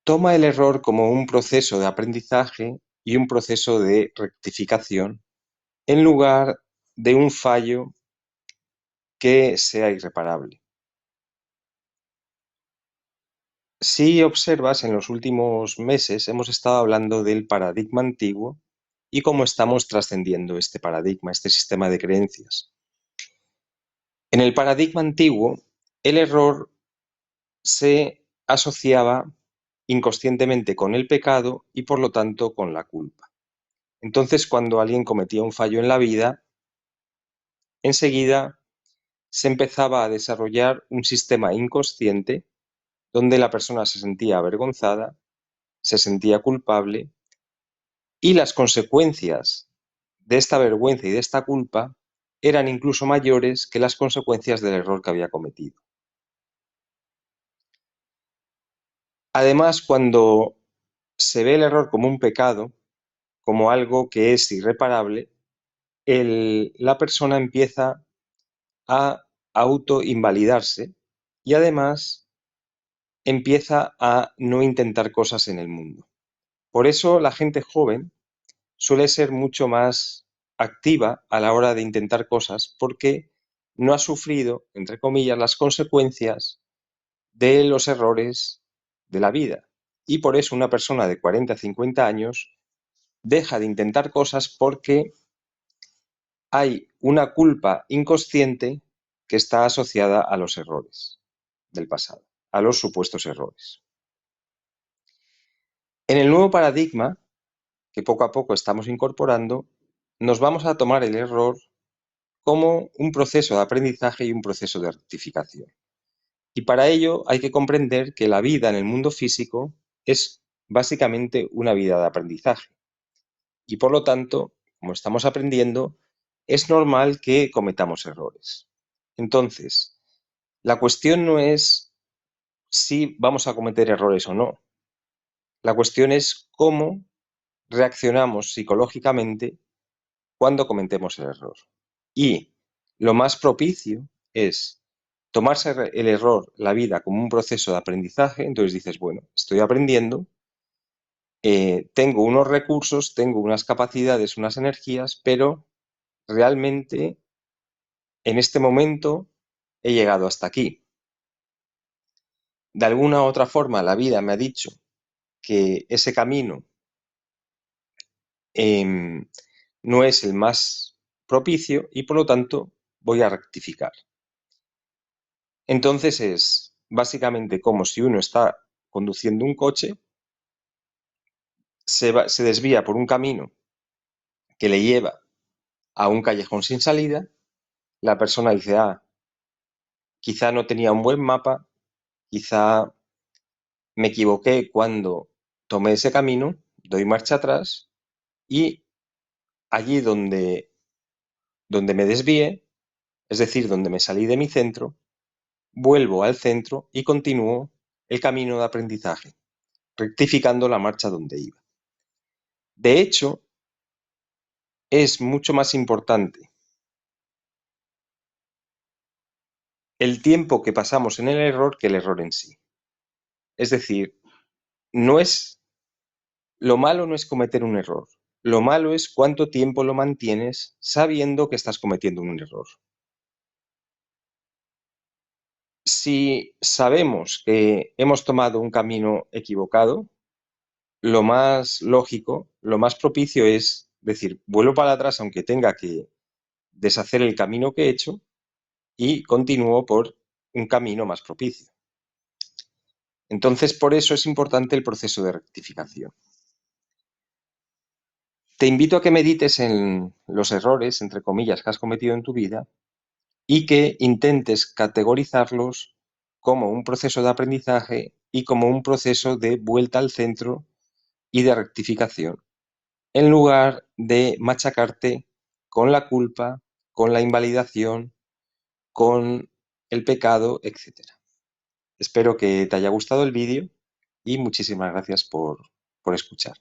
Toma el error como un proceso de aprendizaje y un proceso de rectificación en lugar de un fallo que sea irreparable. Si observas, en los últimos meses hemos estado hablando del paradigma antiguo y cómo estamos trascendiendo este paradigma, este sistema de creencias. En el paradigma antiguo, el error se asociaba inconscientemente con el pecado y por lo tanto con la culpa. Entonces, cuando alguien cometía un fallo en la vida, enseguida se empezaba a desarrollar un sistema inconsciente donde la persona se sentía avergonzada, se sentía culpable y las consecuencias de esta vergüenza y de esta culpa eran incluso mayores que las consecuencias del error que había cometido. Además, cuando se ve el error como un pecado, como algo que es irreparable, la persona empieza a autoinvalidarse y además empieza a no intentar cosas en el mundo. Por eso la gente joven suele ser mucho más activa a la hora de intentar cosas porque no ha sufrido, entre comillas, las consecuencias de los errores de la vida. Y por eso una persona de 40, 50 años deja de intentar cosas porque hay una culpa inconsciente que está asociada a los errores del pasado, a los supuestos errores. En el nuevo paradigma, que poco a poco estamos incorporando, nos vamos a tomar el error como un proceso de aprendizaje y un proceso de rectificación. Y para ello hay que comprender que la vida en el mundo físico es básicamente una vida de aprendizaje. Y por lo tanto, como estamos aprendiendo, es normal que cometamos errores. Entonces, la cuestión no es si vamos a cometer errores o no. La cuestión es cómo reaccionamos psicológicamente cuando cometemos el error. Y lo más propicio es tomarse el error, la vida, como un proceso de aprendizaje. Entonces dices, bueno, estoy aprendiendo, tengo unos recursos, tengo unas capacidades, unas energías, pero realmente en este momento he llegado hasta aquí. De alguna u otra forma, la vida me ha dicho que ese camino no es el más propicio y por lo tanto voy a rectificar. Entonces es básicamente como si uno está conduciendo un coche, se desvía por un camino que le lleva a un callejón sin salida, la persona dice, quizá no tenía un buen mapa, quizá me equivoqué cuando tomé ese camino, doy marcha atrás y allí donde me desvíe, es decir, donde me salí de mi centro, vuelvo al centro y continúo el camino de aprendizaje, rectificando la marcha donde iba. De hecho, es mucho más importante el tiempo que pasamos en el error que el error en sí. Es decir, no es lo malo no es cometer un error. Lo malo es cuánto tiempo lo mantienes sabiendo que estás cometiendo un error. Si sabemos que hemos tomado un camino equivocado, lo más lógico, lo más propicio es decir, vuelvo para atrás aunque tenga que deshacer el camino que he hecho y continúo por un camino más propicio. Entonces, por eso es importante el proceso de rectificación. Te invito a que medites en los errores, entre comillas, que has cometido en tu vida y que intentes categorizarlos como un proceso de aprendizaje y como un proceso de vuelta al centro y de rectificación, en lugar de machacarte con la culpa, con la invalidación, con el pecado, etc. Espero que te haya gustado el vídeo y muchísimas gracias por escuchar.